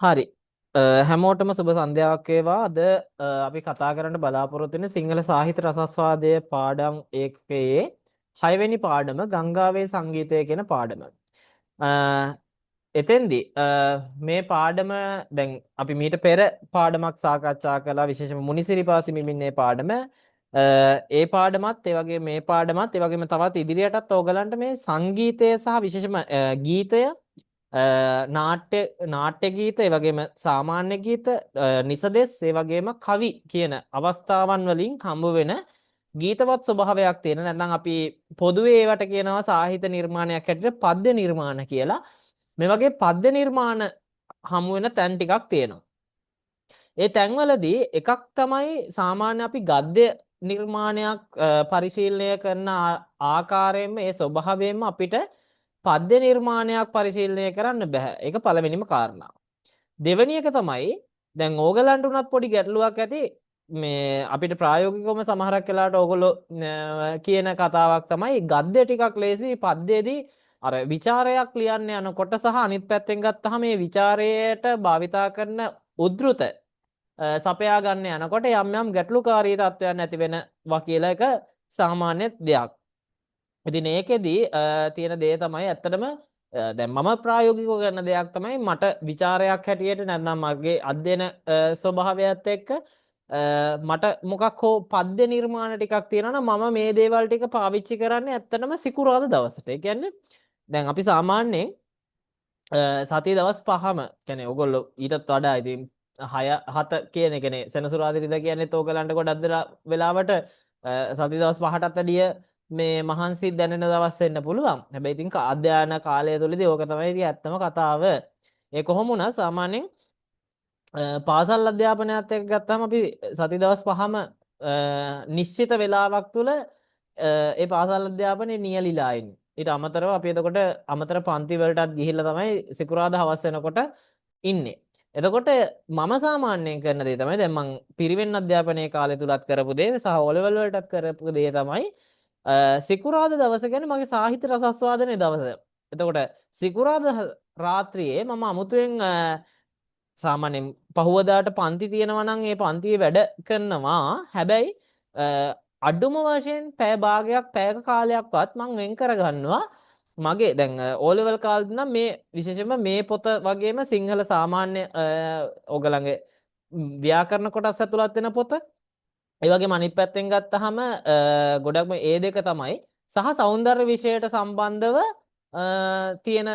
හරි. හැමෝටම සුබ සන්ධ්‍යාවක් වේවා. අද අපි කතා කරන්න බලාපොරොත්තු වෙන්නේ සිංහල සාහිත්‍ය රසස්වාදය පාඩම් ඒකකයේ 6 වෙනි පාඩම ගංගාවේ සංගීතය කියන පාඩම. අ, එතෙන්දී මේ පාඩම දැන් අපි මීට පෙර පාඩමක් සාකච්ඡා කළා විශේෂයෙන්ම මුනිසිරිපාසි මිමින්නේ පාඩම. ඒ පාඩමත් ඒ වගේ මේ පාඩමත් ඒ වගේම තවත් ඉදිරියටත් ඕගලන්ට මේ සංගීතය සහ විශේෂම ගීතය නාට්‍ය ගීත ඒ වගේම සාමාන්‍ය ගීත නිසදෙස් ඒ වගේම කවි කියන අවස්ථාවන් වලින් හම්බ වෙන ගීතවත් ස්වභාවයක් තියෙන නැත්නම් අපි පොදුවේ ඒවට කියනවා සාහිත්‍ය නිර්මාණයක් හැටියට පද්‍ය නිර්මාණ කියලා. මේ වගේ පද්‍ය නිර්මාණ හමු වෙන තැන් ටිකක් තියෙනවා. ඒ තැන්වලදී එකක් තමයි සාමාන්‍ය අපි ගද්‍ය නිර්මාණයක් පරිශීලනය කරන ආකාරයෙන්ම ඒ ස්වභාවයෙන්ම අපිට පද්‍ය නිර්මාණයක් පරිශීලනය කරන්න බෑ. ඒක පළවෙනිම කාරණාව. දෙවෙනි එක තමයි දැන් ඕගලන්ට උනත් පොඩි ගැටලුවක් ඇති මේ අපිට ප්‍රායෝගිකවම සමහරක් වෙලාවට ඕගොල්ලෝ කියන කතාවක් තමයි ගද්‍ය ටිකක් ලේසි පද්‍යයේදී අර ਵਿਚාරයක් ලියන්න යනකොට සහ අනිත් පැත්තෙන් ගත්තාම මේ ਵਿਚාරයට භාවිතා කරන උද්ෘත සපයා ගන්න යනකොට යම් යම් ගැටලුකාරී තත්ත්වයන් ඇති වෙනවා කියලා එක සාමාන්‍ය දෙයක්. ඉතින් ඒකෙදී තියෙන දේ තමයි ඇත්තටම දැන් මම ප්‍රායෝගිකව කරන දෙයක් තමයි මට ਵਿਚාරයක් හැටියට නැත්නම් මගේ අධ්‍යයන ස්වභාවයත් එක්ක මට මොකක් හෝ පද්‍ය නිර්මාණ ටිකක් තියෙනවා නම් මම මේ දේවල් ටික පාවිච්චි කරන්නේ ඇත්තටම සිකුරාදා දවසට. ඒ කියන්නේ දැන් අපි සාමාන්‍යයෙන් සතිය දවස් 5ම කියන්නේ ඕගොල්ලෝ ඊටත් වඩා ඉතින් 6 7 කියන එකනේ සෙනසුරාදා ඉරිදා කියන්නේත් ඕගලන්ට ගොඩක් වෙලාවට සති දවස් 5ටත් වැඩිය මේ මහන්සි දැනෙන දවස් වෙන්න පුළුවන්. හැබැයි ඉතින් අධ්‍යයන කාලය තුලදී ඕක තමයි ඉතින් ඇත්තම කතාව. ඒ කොහොම වුණත් සාමාන්‍යයෙන් පාසල් අධ්‍යාපනයත් එක්ක ගත්තාම අපි සති දවස් 5ම නිශ්චිත වේලාවක් තුල ඒ පාසල් අධ්‍යාපනයේ නියැලිලා ඉන්නේ. ඊට අමතරව අපි එතකොට අමතර පන්ති වලටත් ගිහිල්ලා තමයි සිකුරාදා හවස වෙනකොට ඉන්නේ. එතකොට මම සාමාන්‍යයෙන් කරන දේ තමයි දැන් මම පිරිවෙන් අධ්‍යාපනයේ කාලය තුලත් කරපු දේ සහ O-level වලටත් කරපු දේ තමයි සිකුරාදා දවස කියන්නේ මගේ සාහිත්‍ය රසස්වාදනයේ දවස. එතකොට සිකුරාදා රාත්‍රියේ මම අමුතුවෙන් සාමාන්‍යයෙන් පහුවදාට පන්ති තියෙනවා නම් ඒ පන්තියේ වැඩ කරනවා. හැබැයි අඩුම වශයෙන් පැය භාගයක් පැයක කාලයක්වත් මම වෙන් කරගන්නවා. මගේ දැන් O level කාලේ නම් මේ විශේෂයෙන්ම මේ පොත වගේම සිංහල සාමාන්‍ය ඕගලගේ ව්‍යාකරණ කොටස් ඇතුළත් වෙන පොත. ඒ වගේම අනිත් පැත්තෙන් ගත්තාම ගොඩක්ම ඒ දෙක තමයි සහ సౌందර්ය විෂයට සම්බන්ධව තියෙන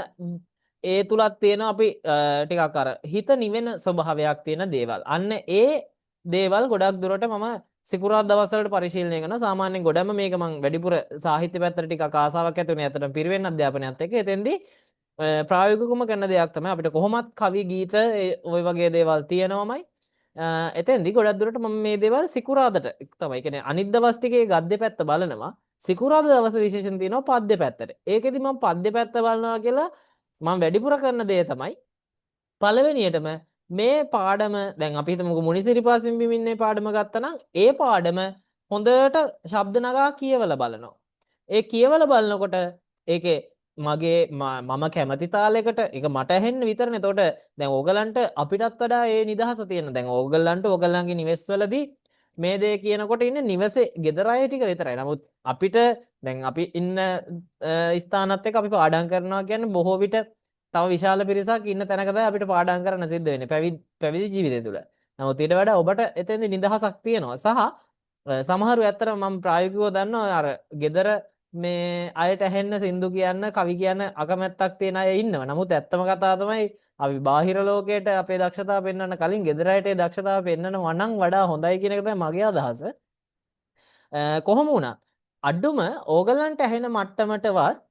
ඒ තුලත් තියෙන අපි ටිකක් අර හිත නිවෙන ස්වභාවයක් තියෙන දේවල්. අන්න ඒ දේවල් ගොඩක් දුරට මම සිකුරාදා දවස්වලට පරිශීලනය කරනවා. සාමාන්‍යයෙන් ගොඩම මේක මම වැඩිපුර සාහිත්‍ය පැත්තට ටිකක් ආසාවක් ඇති වුණේ අතට පිරිවෙන් අධ්‍යාපනයත් එක්ක. එතෙන්දී ප්‍රායෝගිකවම කරන දෙයක් තමයි අපිට කොහොමත් කවි ගීත ওই වගේ දේවල් තියෙනවමයි. එතෙන්දී ගොඩක් දුරට මම මේ දේවල් සිකුරාදට තමයි කියන්නේ අනිත් දවස් ටිකේ ගද්‍ය පැත්ත බලනවා. සිකුරාදා දවස් විශේෂයෙන් තියෙනවා පද්‍ය පැත්තට. ඒකෙදි මම පද්‍ය පැත්ත බලනවා කියලා මම වැඩිපුර කරන දේ තමයි පළවෙනියටම මේ පාඩම දැන් අපි හිතමුකෝ මුනිසිරිපාසින් බිමින්නේ පාඩම ගත්තා නම් ඒ පාඩම හොඳට ශබ්ද නගා කියවලා බලනවා. ඒ කියවලා බලනකොට ඒකේ මගේ මම කැමති තාලයකට ඒක මට ඇහෙන්න විතරනේ. එතකොට දැන් ඕගලන්ට අපිටත් වඩා ඒ නිදහස තියෙන. දැන් ඕගලන්ට ඕගලන්ගේ නිවෙස්වලදී මේ දේ කියනකොට ඉන්නේ නිවසේ ගෙදර අය ටික විතරයි. නමුත් අපිට දැන් අපි ඉන්න ස්ථානත් එක්ක අපි පාඩම් කරනවා කියන්නේ බොහෝ විට තව විශාල පිරිසක් ඉන්න තැනක තමයි අපිට පාඩම් කරන්න සිද්ධ වෙන්නේ පැවිදි ජීවිතය තුළ. නමුත් ඊට වඩා ඔබට එතෙන්දී නිදහසක් තියෙනවා. සහ සමහරු ඇත්තටම මම ප්‍රායෝගිකව දන්නවා අර ගෙදර මේ අයට ඇහෙන්න සින්දු කියන්න කවි කියන්න අකමැත්තක් තියෙන අය ඉන්නවා. නමුත් ඇත්තම කතාව තමයි අපි බාහිර ලෝකයට අපේ දක්ෂතාව පෙන්වන්න කලින් ගෙදර අයට ඒ දක්ෂතාව පෙන්වනවා නම් වඩා හොඳයි කියන එක තමයි මගේ අදහස. කොහොම වුණත් අඩුම ඕගලන්ට ඇහෙන මට්ටමටවත්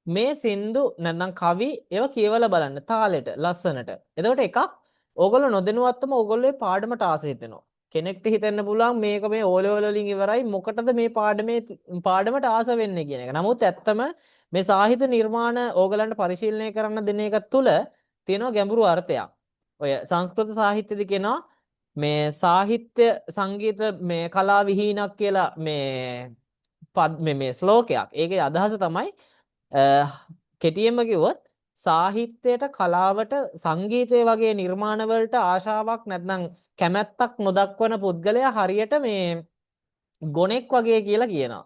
මේ සින්දු නැත්නම් කවි ඒවා කියවලා බලන්න තාලෙට ලස්සනට. එතකොට එකක් ඕගොල්ලෝ නොදැනුවත්වම ඕගොල්ලෝ මේ පාඩමට ආස හිතෙනවා. කෙනෙක්ට හිතෙන්න පුළුවන් මේක මේ O level වලින් ඉවරයි මොකටද මේ පාඩමට ආස වෙන්නේ කියන එක. නමුත් ඇත්තම මේ සාහිත්‍ය නිර්මාණ ඕගලන්ට පරිශීලනය කරන්න දෙන එක තුළ තියෙනවා ගැඹුරු අර්ථයක්. ඔය සංස්කෘත සාහිත්‍යයේදී කියනවා මේ සාහිත්‍ය සංගීත මේ කලා විහීනක් කියලා මේ ශ්ලෝකයක්. ඒකේ අදහස තමයි කෙටියෙන්ම කිව්වොත් සාහිත්‍යයට කලාවට සංගීතය වගේ නිර්මාණ වලට ආශාවක් නැත්නම් කැමැත්තක් නොදක්වන පුද්ගලයා හරියට මේ ගොනෙක් වගේ කියලා කියනවා.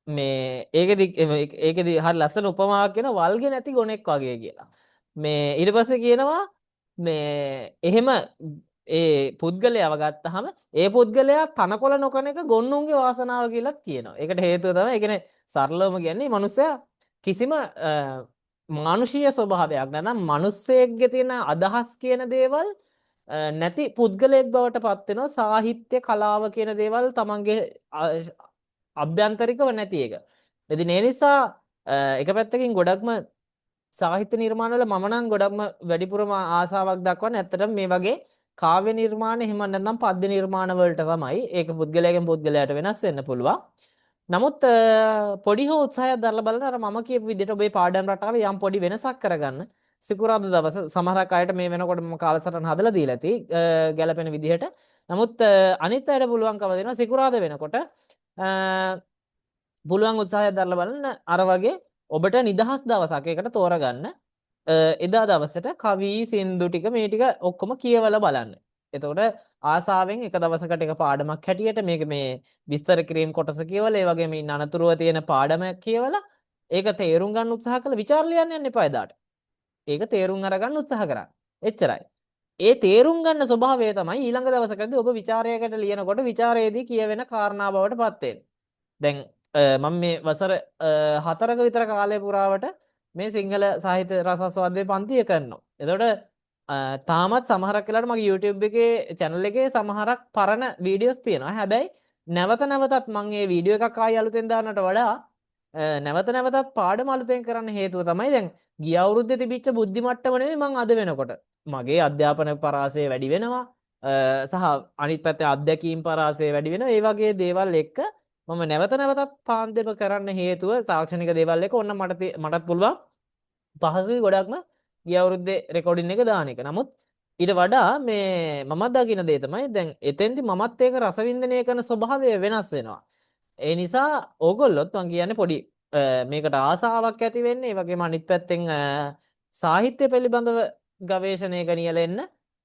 මේ ඒකෙදි හරි ලස්සන උපමාවක් කියන වල්ගේ නැති ගොනෙක් වගේ කියලා. මේ ඊට පස්සේ කියනවා මේ එහෙම ඒ පුද්ගලයාව ගත්තාම ඒ පුද්ගලයා තනකොළ නොකන එක ගොන්නුන්ගේ වාසනාව කියලාත් කියනවා. ඒකට හේතුව තමයි ඒ කියන්නේ සරලවම කියන්නේ මනුස්සයා කිසිම මානුෂීය ස්වභාවයක් නැත්නම් මිනිස්සෙක්ගේ තියෙන අදහස් කියන දේවල් නැති පුද්ගලයෙක් බවට පත් වෙනවා සාහිත්‍ය කලාව කියන දේවල් තමන්ගේ අභ්‍යන්තරිකව නැති එක. ඉතින් ඒ නිසා එක පැත්තකින් ගොඩක්ම සාහිත්‍ය නිර්මාණ වල මම නම් ගොඩක්ම වැඩිපුරම ආසාවක් දක්වන්නේ ඇත්තටම මේ වගේ කාව්‍ය නිර්මාණ එහෙම නැත්නම් පද්‍ය නිර්මාණ වලට තමයි. ඒක පුද්ගලයාගෙන් පුද්ගලයාට වෙනස් වෙන්න පුළුවන්. නමුත් පොඩි හෝ උත්සාහයක් දරලා බලන අර මම කියපු විදිහට ඔබේ පාඩම් රටාවේ යම් පොඩි වෙනසක් කරගන්න. සිකුරාදා දවස සමහරක් අයට මේ වෙනකොට මම කාලසටහන හදලා දීලා ඇති ගැළපෙන විදිහට. නමුත් අනිත් අයට පුළුවන්කම දෙනවා සිකුරාදා වෙනකොට පුළුවන් උත්සාහයක් දරලා බලන්න අර වගේ ඔබට නිදහස් දවසක් ඒකට තෝරගන්න. එදා දවසට කවි සින්දු ටික මේ ටික ඔක්කොම කියවලා බලන්න. එතකොට ආසාවෙන් එක දවසකට එක පාඩමක් හැටියට මේක මේ විස්තර කිරීම කොටස කියවලා ඒ වගේම ඉන්න අනතුරුව තියෙන පාඩමක් කියවලා ඒක තේරුම් ගන්න උත්සාහ කළා. විචාර ලියන්න යන්න එපා එදාට. ඒක තේරුම් අරගන්න උත්සාහ කරන්න. එච්චරයි. ඒ තේරුම් ගන්න ස්වභාවය තමයි ඊළඟ දවසකදී ඔබ විචාරයකට ලියනකොට විචාරයේදී කියවෙන කාරණා බවට පත් වෙන්නේ. දැන් මම මේ වසර 4ක විතර කාලය පුරාවට මේ සිංහල සාහිත්‍ය රසාස්වාදයේ පන්තිය කරනවා. එතකොට තාමත් සමහරක් වෙලාවට මගේ YouTube එකේ channel එකේ සමහරක් පරණ වීඩියෝස් තියෙනවා. හැබැයි නැවත නැවතත් මම මේ වීඩියෝ එකක් ආයෙ අලුතෙන් දාන්නට වඩා නැවත නැවතත් පාඩම අලුතෙන් කරන්න හේතුව තමයි දැන් ගිය අවුරුද්දේ තිබිච්ච බුද්ධි මට්ටම නෙවෙයි මම අද වෙනකොට මගේ අධ්‍යාපන පරාසය වැඩි වෙනවා සහ අනිත් පැත්තේ අත්දැකීම් පරාසය වැඩි වෙනවා. ඒ වගේ දේවල් එක්ක මම නැවත නැවතත් පාන්දර කරන්න හේතුව තාක්ෂණික දේවල් එක ඕන්න මටත් පුළුවන් පහසුයි ගොඩක්ම ගිය අවුරුද්දේ රෙකෝඩින් එක දාන එක. නමුත් ඊට වඩා මේ මම දකින දේ තමයි දැන් එතෙන්දි මමත් ඒක රසවින්දනය කරන ස්වභාවය වෙනස් වෙනවා. ඒ නිසා ඕගොල්ලොත් මං කියන්නේ පොඩි මේකට ආසාවක් ඇති වෙන්නේ. ඒ වගේම අනිත් පැත්තෙන් සාහිත්‍ය පිළිබඳව ගවේෂණය ගෙනියලා එන්න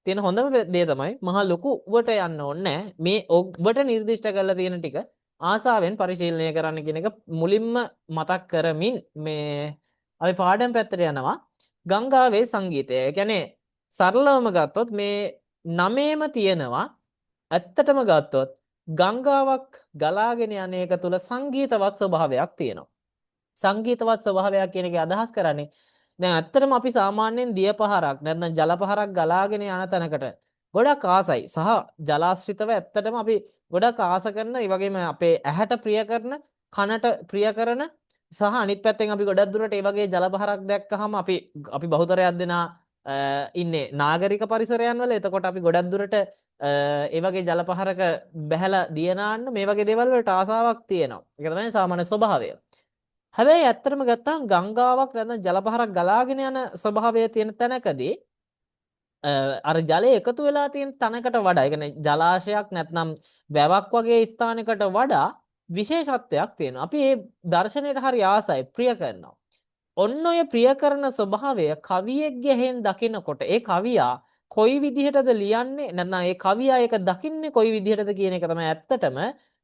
තියෙන හොඳම දේ තමයි මහා ලොකුවට යන්න ඕනේ මේ ඔබට නිර්දිෂ්ට කරලා තියෙන ටික ආසාවෙන් පරිශීලනය කරන්න කියන එක මුලින්ම මතක් කරමින් මේ අපි පාඩම් පැත්තට යනවා. ගංගාවේ සංගීතය. ඒ කියන්නේ සරලවම ගත්තොත් මේ නමේම තියෙනවා. ඇත්තටම ගත්තොත් ගංගාවක් ගලාගෙන යන එක තුල සංගීතවත් ස්වභාවයක් තියෙනවා. සංගීතවත් ස්වභාවයක් කියන එකේ අදහස් කරන්නේ දැන් ඇත්තටම අපි සාමාන්‍යයෙන් දිය පහරක් නැත්නම් ජල පහරක් ගලාගෙන යන තැනකට ගොඩක් ආසයි සහ ජලාශ්‍රිතව ඇත්තටම අපි ගොඩක් ආස කරන ඒ වගේම අපේ ඇහැට ප්‍රිය කරන කනට ප්‍රිය කරන සහ අනිත් පැත්තෙන් අපි ගොඩක් දුරට ඒ වගේ ජල පහරක් දැක්කහම අපි බහුතරයක් දෙනා ඉන්නේ නාගරික පරිසරයන් වල. එතකොට අපි ගොඩක් දුරට ඒ වගේ ජල පහරක බැහැලා දියනාන්න මේ වගේ දේවල් වලට ආසාවක් තියෙනවා. ඒක තමයි සාමාන්‍ය ස්වභාවය. හැබැයි ඇත්තටම ගත්තාම ගංගාවක් නැත්නම් ජල පහරක් ගලාගෙන යන ස්වභාවය තියෙන තැනකදී අර ජලය එකතු වෙලා තියෙන තැනකට වඩා, ඒ කියන්නේ ජලාශයක් නැත්නම් වැවක් වගේ ස්ථානයකට වඩා විශේෂත්වයක් තියෙනවා. අපි මේ දර්ශනයට හරි ආසයි, ප්‍රිය කරනවා. ඔන්න ඔය ප්‍රිය කරන ස්වභාවය කවියෙක්ගේ හෙන් දකිනකොට ඒ කවියා කොයි විදිහටද ලියන්නේ නැත්නම් ඒ කවියා ඒක දකින්නේ කොයි විදිහටද කියන එක තමයි ඇත්තටම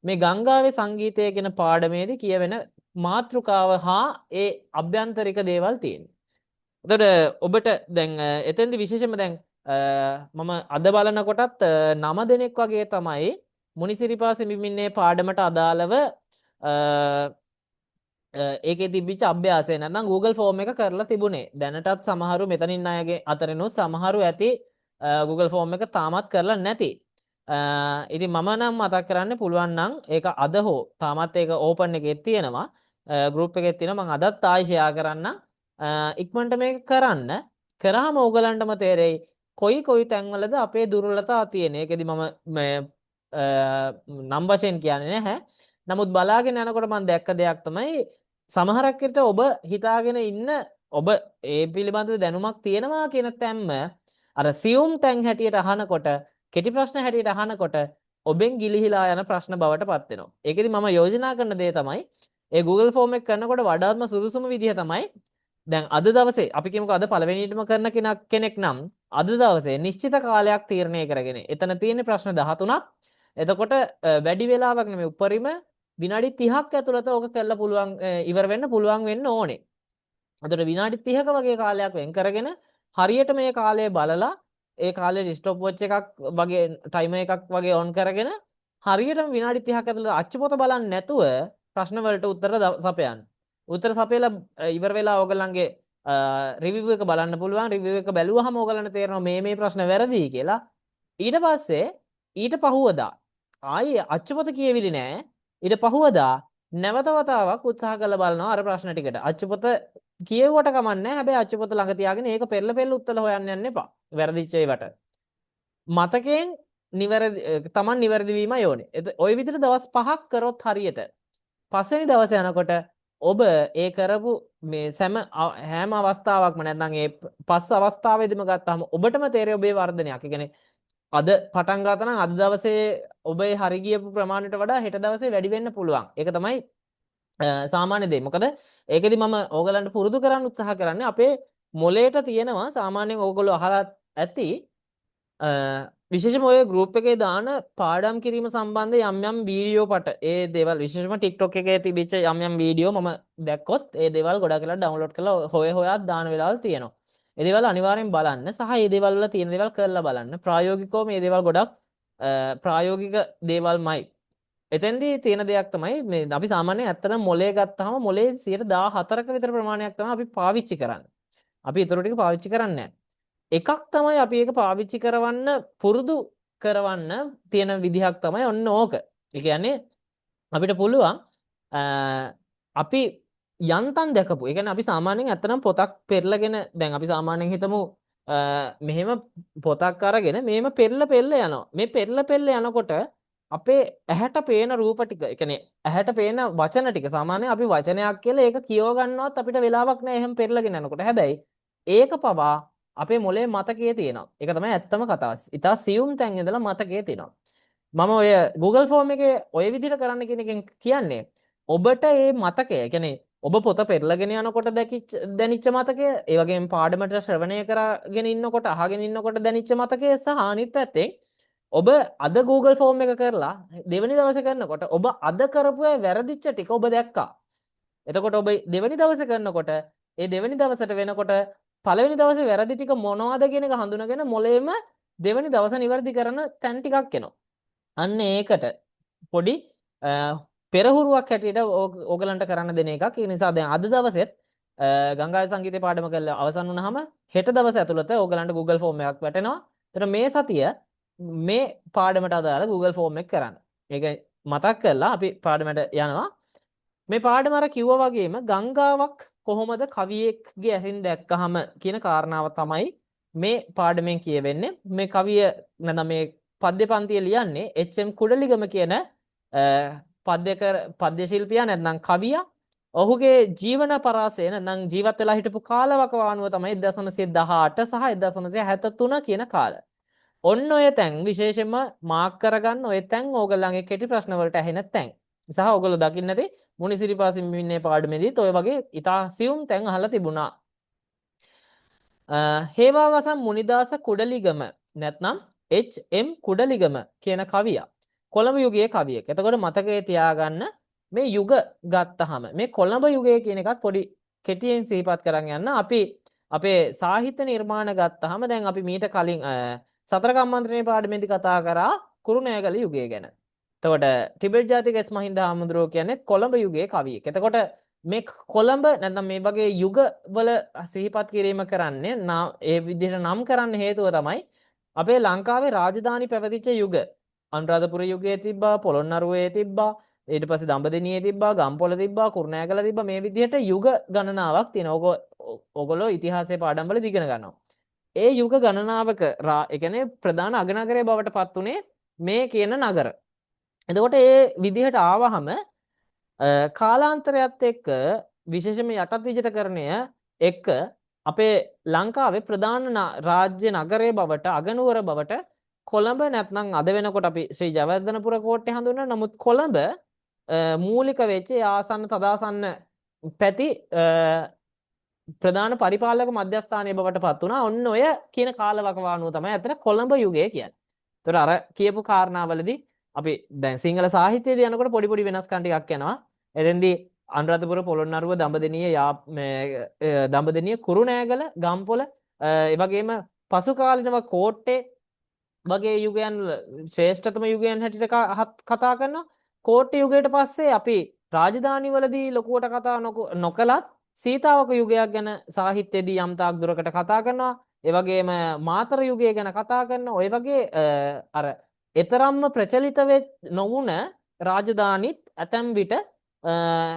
මේ ගංගාවේ සංගීතය කියන පාඩමේදී කියවෙන මාතෘකාව හා ඒ අභ්‍යන්තරික දේවල් තියෙන්නේ. එතකොට ඔබට දැන් එතෙන්දි විශේෂයෙන්ම දැන් මම අද බලනකොටත් 9 දෙනෙක් වගේ තමයි මුනිසිරිපාසෙ මිමින්නේ පාඩමට අදාළව ඒකේ තිබිච්ච අභ්‍යාසය නැත්නම් Google ෆෝම් එක කරලා තිබුණේ. දැනටත් සමහරු මෙතනින් අයගේ අතරිනුත් සමහරු ඇති Google ෆෝම් එක තාමත් කරලා නැති. ඉතින් මම නම් මතක් කරන්න පුළුවන් නම් ඒක අද හෝ තාමත් ඒක ඕපන් එකේ තියෙනවා. ගෲප් එකේ තියෙනවා. මම අදත් ආයෙ ෂෙයා කරන්නම්. ඉක්මනට මේක කරන්න. කරාම ඕගලන්ටම තේරෙයි කොයි තැන්වලද අපේ දුර්වලතා තියෙන්නේ. ඒකෙදි මම නම් වශයෙන් කියන්නේ නැහැ. නමුත් බලාගෙන යනකොට මම දැක්ක දෙයක් තමයි සමහරක් විට ඔබ හිතාගෙන ඉන්න ඔබ ඒ පිළිබඳව දැනුමක් තියෙනවා කියන තැම්ම අර සියුම් තැන් හැටියට අහනකොට කෙටි ප්‍රශ්න හැටියට අහනකොට ඔබෙන් ගිලිහිලා යන ප්‍රශ්න බවට පත් වෙනවා. ඒකෙදි මම යෝජනා කරන දේ තමයි ඒ Google ෆෝම් එක කරනකොට වඩාත්ම සුදුසුම විදිහ තමයි දැන් අද දවසේ අපි කියමුකෝ අද පළවෙනියටම කරන කෙනෙක් නම් අද දවසේ නිශ්චිත කාලයක් තීරණය කරගෙන එතන තියෙන ප්‍රශ්න 13ක්. එතකොට වැඩි වෙලාවක් නෙමෙයි උපරිම විනාඩි 30ක් ඇතුළත ඕක කරලා පුළුවන් ඉවර වෙන්න පුළුවන් වෙන්න ඕනේ. එතකොට විනාඩි 30ක වගේ කාලයක් වෙන් කරගෙන හරියට මේ කාලය බලලා ඒ කාලේ ස්ටොප් වොච් එකක් වගේ ටයිමර් එකක් වගේ ඔන් කරගෙන හරියටම විනාඩි 30ක් ඇතුළත අච්චුපොත බලන්නේ නැතුව ප්‍රශ්න වලට උත්තර සපයන්න. උත්තර සපයලා ඉවර වෙලා ඕගලන්ගේ රිවිව් එක බලන්න පුළුවන්. රිවිව් එක බැලුවහම ඕගලන්ට තේරෙනවා මේ ප්‍රශ්න වැරදි කියලා. ඊට පස්සේ ඊට පහුවදා ආයේ අච්චුපොත කියවිලි නෑ. ඊට පහුවදා නැවත වතාවක් උත්සාහ කරලා බලනවා අර ප්‍රශ්න ටිකට. අච්චුපොත කියෙව්වට කමන්නේ. හැබැයි අච්චුපොත ළඟ තියාගෙන ඒක පෙරල උත්තර හොයන්න යන්න එපා. වැරදිච්ච ඒවට. මතකයෙන් තමන් නිවැරදි වීමයි ඕනේ. ওই විදිහට දවස් 5ක් කරොත් හරියට පස්වෙනි දවසේ යනකොට ඔබ ඒ කරපු මේ හැම අවස්ථාවක්ම නැත්නම් ඒ පස් අවස්ථාවේදීම ගත්තාම ඔබටම තේරෙයි ඔබේ වර්ධනයක්. ඒ කියන්නේ අද පටන් ගත්තා නම් අද දවසේ ඔබේ හරි ගියපු ප්‍රමාණයට වඩා හෙට දවසේ වැඩි වෙන්න පුළුවන්. ඒක තමයි සාමාන්‍ය දේ. මොකද ඒකෙදි මම ඕගලන්ට පුරුදු කරන්න උත්සාහ කරන්නේ අපේ මොලේට තියෙනවා සාමාන්‍යයෙන් ඕගොල්ලෝ අහලා ඇති විශේෂම ඔය ගෲප් එකේ දාන පාඩම් කිරීම සම්බන්ධ යම් වීඩියෝ පට ඒ දේවල් විශේෂම TikTok එකේ තිබිච්ච යම් වීඩියෝ මම දැක්කොත් ඒ දේවල් ගොඩක් වෙලා ඩවුන්ලෝඩ් කරලා හොයා දාන වෙලාවල් තියෙනවා. ඒ දේවල් අනිවාර්යෙන් බලන්න සහ මේ දේවල් වල තියෙන දේවල් කරලා බලන්න. ප්‍රායෝගිකව මේ දේවල් ගොඩක් ප්‍රායෝගික දේවල්මයි. එතෙන්දී තියෙන දෙයක් තමයි මේ අපි සාමාන්‍යයෙන් ඇත්තටම මොලේ ගත්තාම මොලේ 14ක විතර ප්‍රමාණයක් තමයි අපි පාවිච්චි කරන්නේ. අපි ඊටු ටික පාවිච්චි කරන්නේ නැහැ. එකක් තමයි අපි ඒක පාවිච්චි කරවන්න පුරුදු කරවන්න තියෙන විදිහක් තමයි ඔන්න ඕක. ඒ කියන්නේ අපිට පුළුවන් අපි යන්තම් දැකපු. ඒ කියන්නේ අපි සාමාන්‍යයෙන් ඇත්තනම් පොතක් පෙරලගෙන දැන් අපි සාමාන්‍යයෙන් හිතමු මෙහෙම පොතක් අරගෙන මෙහෙම පෙරල යනවා. මේ පෙරල යනකොට අපේ ඇහැට පේන රූප ටික, ඒ කියන්නේ ඇහැට පේන වචන ටික සාමාන්‍යයෙන් අපි වචනයක් කියලා ඒක කියව ගන්නවත් අපිට වෙලාවක් නැහැ එහෙම පෙරලගෙන යනකොට. හැබැයි ඒක පවා අපේ මොලේ මතකයේ තියෙනවා. ඒක තමයි ඇත්තම කතාව. ඉතා සියුම් තැන් ඉඳලා මතකයේ තියෙනවා. මම ඔය Google Form එකේ ඔය විදිහට කරන්න කියන එකෙන් කියන්නේ ඔබට මේ මතකය, ඒ කියන්නේ ඔබ පොත පෙරලගෙන යනකොට දැනිච්ච මතකය, ඒ වගේම පාඩමට ශ්‍රවණය කරගෙන ඉන්නකොට අහගෙන ඉන්නකොට දැනිච්ච මතකය සහ අනිත් පැත්තෙන් ඔබ අද Google Form එක කරලා දෙවෙනි දවසේ කරනකොට ඔබ අද කරපු වැරදිච්ච ටික ඔබ දැක්කා. එතකොට ඔබ දෙවෙනි දවසේ කරනකොට ඒ දෙවෙනි දවසට වෙනකොට පළවෙනි දවසේ වැරදි ටික මොනවද කියන එක හඳුනගෙන මොලේම දෙවෙනි දවස නිවැරදි කරන තැන් ටිකක් එනවා. අන්න ඒකට පොඩි පෙරහුරුවක් හැටියට ඕගලන්ට කරන්න දෙන එකක්. ඒ නිසා දැන් අද දවසෙත් ගංගා සංගීතේ පාඩම කරලා අවසන් වුණාම හෙට දවස ඇතුළත ඕගලන්ට Google Form එකක් වැටෙනවා. එතන මේ සතිය මේ පාඩමට අදාළ Google Form එක කරන්න. ඒක මතක් කරලා අපි පාඩමට යනවා. මේ පාඩම අර කිව්වා වගේම ගංගාවක් කොහොමද කවියෙක්ගේ ඇසින් දැක්කහම කියන කාරණාව තමයි මේ පාඩමෙන් කියවෙන්නේ. මේ කවිය නැත්නම් මේ පද්‍ය පන්තිය ලියන්නේ එච්.එම්. කුඩලිගම කියන පද්‍ය ශිල්පියා නැත්නම් කවියා. ඔහුගේ ජීවන පරාසය නැත්නම් ජීවත් වෙලා හිටපු කාලවකවානුව තමයි 1918 සහ 1973 කියන කාල. ඔන්න ඔය තැන් විශේෂයෙන්ම මාක් කරගන්න ඔය තැන් ඕගොල්ලන්ගේ කෙටි ප්‍රශ්න වලට ඇහෙන තැන්. සහ ඕගොල්ලෝ දකින්න ඇති මුනිසිරිපාසින් මින්නේ පාඩමේදීත් ඔය වගේ ඉතා සියුම් තැන් අහලා තිබුණා. හේවාවසම් මුනිදාස කුඩලිගම නැත්නම් එච්.එම්. කුඩලිගම කියන කවියා කොළඹ යුගයේ කවියෙක්. එතකොට මතකයේ තියාගන්න මේ යුග ගත්තහම මේ කොළඹ යුගය කියන එකත් පොඩි කෙටියෙන් සිහිපත් කරන් යන්න. අපි අපේ සාහිත්‍ය නිර්මාණ ගත්තහම දැන් අපි මීට කලින් සතර කම්මන්ත්‍රණයේ පාඩමේදී කතා කරා කුරුණෑගල යුගය ගැන. එතකොට ටිබෙට් ජාතික එස් මහින්ද හාමුදුරුවෝ කියන්නේ කොළඹ යුගයේ කවියෙක්. එතකොට මේ කොළඹ නැත්නම් මේ වගේ යුගවල සිහිපත් කිරීම කරන්නේ ඒ විදිහට නම් කරන්න හේතුව තමයි අපේ ලංකාවේ රාජධානි පැවතිච්ච යුග. අනුරාධපුර යුගයේ තිබ්බා, පොළොන්නරුවේ තිබ්බා, ඊට පස්සේ දඹදෙණියේ තිබ්බා, ගම්පොළ තිබ්බා, කුරුණෑගල තිබ්බා. මේ විදිහට යුග ගණනාවක් තියෙනවා. ඕගොල්ලෝ ඉතිහාසයේ පාඩම් වල ඉගෙන ගන්නවා. ඒ යුග ගණනාවක ඒ කියන්නේ ප්‍රධාන අගනගරය බවට පත් උනේ මේ කියන නගර. එතකොට ඒ විදිහට ආවහම කාලාන්තරයත් එක්ක විශේෂම යටත් විජිතකරණය එක්ක අපේ ලංකාවේ ප්‍රධාන රාජ්‍ය නගරය බවට අගනුවර බවට කොළඹ නැත්නම් අද වෙනකොට අපි ශ්‍රී ජයවර්ධනපුර කෝට්ටේ හඳුන්වන නමුත් කොළඹ මූලික වෙච්ච ආසන්න තදාසන්න පැති ප්‍රධාන පරිපාලක මධ්‍යස්ථානය බවට පත් වුණා. ඔන්න ඔය කියන කාලවකවානුව තමයි අතර කොළඹ යුගය කියන්නේ. ඒතර අර කියපු කාරණාවලදී අපි දැන් සිංහල සාහිත්‍යයේදී යනකොට පොඩි පොඩි වෙනස්කම් ටිකක් යනවා. එතෙන්දී අනුරාධපුර පොළොන්නරුව දඹදෙණිය කුරුණෑගල ගම්පොළ ඒ වගේම පසු කාලිනව කෝට්ටේ වගේ යුගයන් ශ්‍රේෂ්ඨතම යුගයන් හැටියට කතා කරනවා. කෝට්ටේ යුගයට පස්සේ අපි රාජධානිවලදී ලොකුවට කතා නොකලත් සීතාවක යුගයක් ගැන සාහිත්‍යයේදී යම් තාක් දුරකට කතා කරනවා. ඒ වගේම මාතර යුගය ගැන කතා කරනවා. ඔය වගේ අර එතරම්ම ප්‍රචලිත නොවුන රාජධානිත් ඇතැම් විට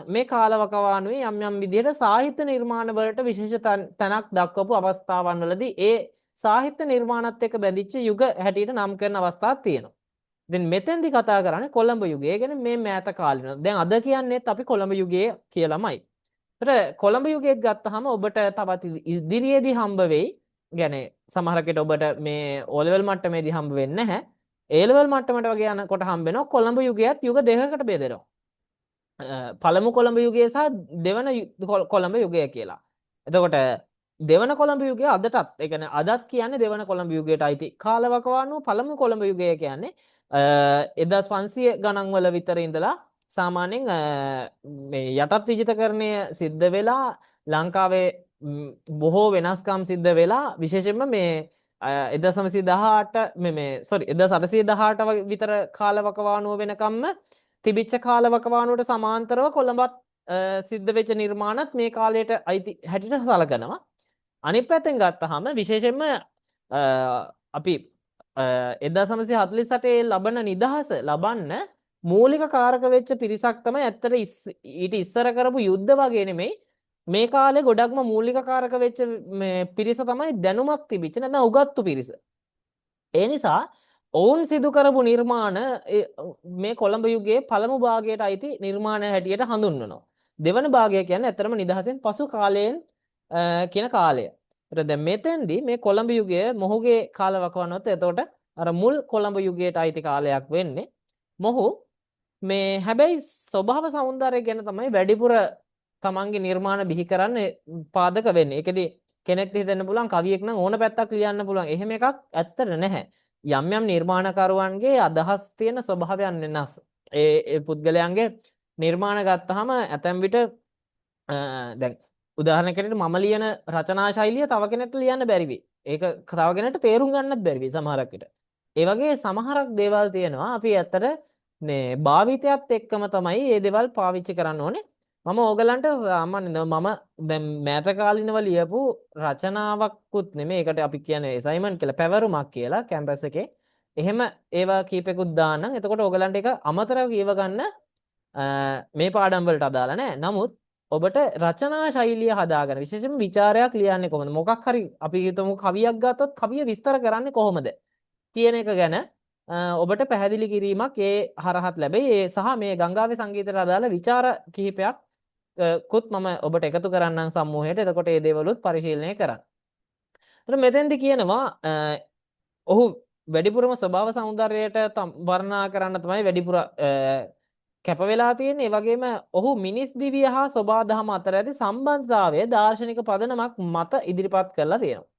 මේ කාලවකවානුවේ යම් යම් විදිහට සාහිත්‍ය නිර්මාණ වලට විශේෂ තැනක් දක්වපු අවස්ථාවන් වලදී ඒ සාහිත්‍ය නිර්මාණත් එක්ක බැඳිච්ච යුග හැටියට නම් කරන අවස්ථාවක් තියෙනවා. දැන් මෙතෙන්දි කතා කරන්නේ කොළඹ යුගය ගැන මේ මෑත කාලින. දැන් අද කියන්නේත් අපි කොළඹ යුගය කියලාමයි. ඒතර කොළඹ යුගයේත් ගත්තාම ඔබට තවත් ඉදිරියේදී හම්බ වෙයි. يعني සමහරකට ඔබට මේ O level මට්ටමේදී හම්බ වෙන්නේ නැහැ. A level මට්ටමට වගේ යනකොට හම්බ වෙනවා කොළඹ යුගයත් යුග දෙකකට බෙදෙනවා. පළමු කොළඹ යුගය සහ දෙවන කොළඹ යුගය කියලා. එතකොට දෙවන කොළඹ යුගය අදටත් ඒ කියන්නේ අදත් කියන්නේ දෙවන කොළඹ යුගයට අයිති කාලවකවානුව. පළමු කොළඹ යුගය කියන්නේ 1500 ගණන් වල විතර ඉඳලා සාමාන්‍යයෙන් මේ යටත් විජිතකරණය සිද්ධ වෙලා ලංකාවේ බොහෝ වෙනස්කම් සිද්ධ වෙලා විශේෂයෙන්ම මේ 1918 මේ 1818 විතර කාලවකවානුව වෙනකම්ම තිබිච්ච කාලවකවානුවට සමාන්තරව කොළඹත් සිද්ධ වෙච්ච නිර්මාණත් මේ කාලයට අයිති හැටියට සලකනවා. අනිත් පැත්තෙන් ගත්තාම විශේෂයෙන්ම අපි 1948 ලබන නිදහස ලබන්න මූලික කාරක වෙච්ච පිරිසක් තමයි ඇත්තට ඊට ඉස්සර කරපු යුද්ධ වගේ නෙමෙයි මේ කාලේ ගොඩක්ම මූලික කාරක වෙච්ච මේ පිරිස තමයි දැනුමක් තිබිච්ච නැත්නම් උගත්තු පිරිස. ඒ නිසා ඔවුන් සිදු කරපු නිර්මාණ මේ කොළඹ යුගයේ පළමු භාගයට අයිති නිර්මාණ හැටියට හඳුන්වනවා. දෙවන භාගය කියන්නේ ඇත්තටම නිදහසෙන් පසු කාලයෙන් කියන කාලය. ඒත් දැන් මෙතෙන්දී මේ කොළඹ යුගය මොහුගේ කාලවකවානුවත් එතකොට අර මුල් කොළඹ යුගයට අයිති කාලයක් වෙන්නේ. මොහු මේ හැබැයි ස්වභාව සෞන්දර්යය ගැන තමයි වැඩිපුර තමන්ගේ නිර්මාණ බිහි කරන්න පාදක වෙන්නේ. ඒකෙදි කෙනෙක්ට හිතෙන්න පුළුවන් කවියෙක් නම් ඕන පැත්තක් ලියන්න පුළුවන්. එහෙම එකක් ඇත්තට නැහැ. යම් යම් නිර්මාණකරුවන්ගේ අදහස් තියෙන ස්වභාවයන් වෙනස්. ඒ පුද්ගලයන්ගේ නිර්මාණ ගත්තාම ඇතැම් විට දැන් උදාහරණයකට මම ලියන රචනා ශෛලිය තව කෙනෙක්ට ලියන්න බැරි වෙයි. ඒක තව කෙනෙක්ට තේරුම් ගන්නත් බැරි වෙයි සමහරක් විට. ඒ වගේ සමහරක් දේවල් තියෙනවා අපි ඇත්තට මේ භාවිතයත් එක්කම තමයි මේ දේවල් පාවිච්චි කරන්න ඕනේ. මම ඕගලන්ට සාමාන්‍යයෙන් මම දැන් මෑත කාලිනව ලියපු රචනාවක්කුත් නෙමෙයි. ඒකට අපි කියන්නේ අසයින්මන්ට් කියලා පැවරුමක් කියලා කැම්පස් එකේ. එහෙම ඒවා කීපෙකුත් දාන්නම්. එතකොට ඕගලන්ට ඒක අමතරව කියව ගන්න මේ පාඩම් වලට අදාළ නැහැ. නමුත් ඔබට රචනා ශෛලිය හදාගන්න විශේෂයෙන්ම ਵਿਚාරයක් ලියන්නේ කොහොමද? මොකක් හරි අපි හිතමු කවියක් ගත්තොත් කවිය විස්තර කරන්නේ කොහොමද කියන එක ගැන ඔබට පැහැදිලි කිරීමක් ඒ හරහත් ලැබෙයි. ඒ සහ මේ ගංගාවේ සංගීතයට අදාළ ਵਿਚාර කිහිපයක් කුත් මම ඔබට එකතු කරන්නම් සමූහයට. එතකොට මේ දේවලුත් පරිශීලනය කරන්න. එතන මෙතෙන්දි කියනවා ඔහු වැඩිපුරම ස්වභාව සෞන්දර්යයට වර්ණනා කරන්න තමයි වැඩිපුර කැප වෙලා තියෙන්නේ. ඒ වගේම ඔහු මිනිස් දිවිය හා සෝබා දහම අතර ඇති සම්බන්ධතාවය දාර්ශනික පදනමක් මත ඉදිරිපත් කරලා තියෙනවා.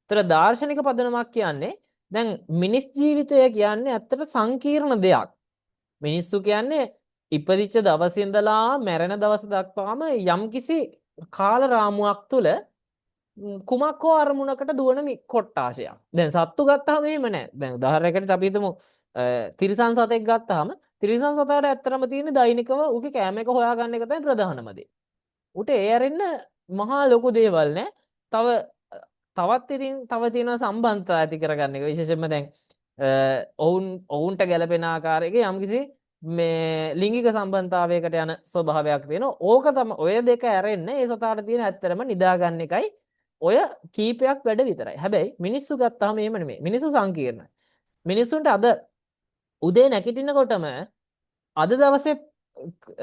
ඒතර දාර්ශනික පදනමක් කියන්නේ දැන් මිනිස් ජීවිතය කියන්නේ ඇත්තට සංකීර්ණ දෙයක්. මිනිස්සු කියන්නේ ඉපදිච්ච දවසේ ඉඳලා මැරෙන දවස දක්වාම යම්කිසි කාල රාමුවක් තුල කුමක් හෝ අරමුණකට දුවන කොට්ටාශයක්. දැන් සත්තු ගත්තාම එහෙම නැහැ. දැන් උදාහරණයකට අපි හිතමු තිරිසන් සතෙක් ගත්තාම තිරිසන් සතාට ඇත්තටම තියෙන දෛනිකව ඌගේ කෑම එක හොයාගන්න එක තමයි ප්‍රධානම දේ. ඌට ඒ ඇරෙන්න මහා ලොකු දේවල් නැහැ. තවත් ඉතින් තව තියෙන සම්බන්ධතා ඇති කරගන්න එක. විශේෂයෙන්ම දැන් ඔවුන්ට ගැළපෙන ආකාරයක යම්කිසි මේ ලිංගික සම්බන්ධතාවයකට යන ස්වභාවයක් තියෙනවා. ඕක තමයි ඔය දෙක ඇරෙන්න ඒ සතාට තියෙන ඇත්තටම නිදාගන්න එකයි ඔය කීපයක් වැඩ විතරයි. හැබැයි මිනිස්සු ගත්තාම එහෙම නෙමෙයි. මිනිස්සු සංකීර්ණයි. මිනිස්සුන්ට අද උදේ නැගිටිනකොටම අද දවසේ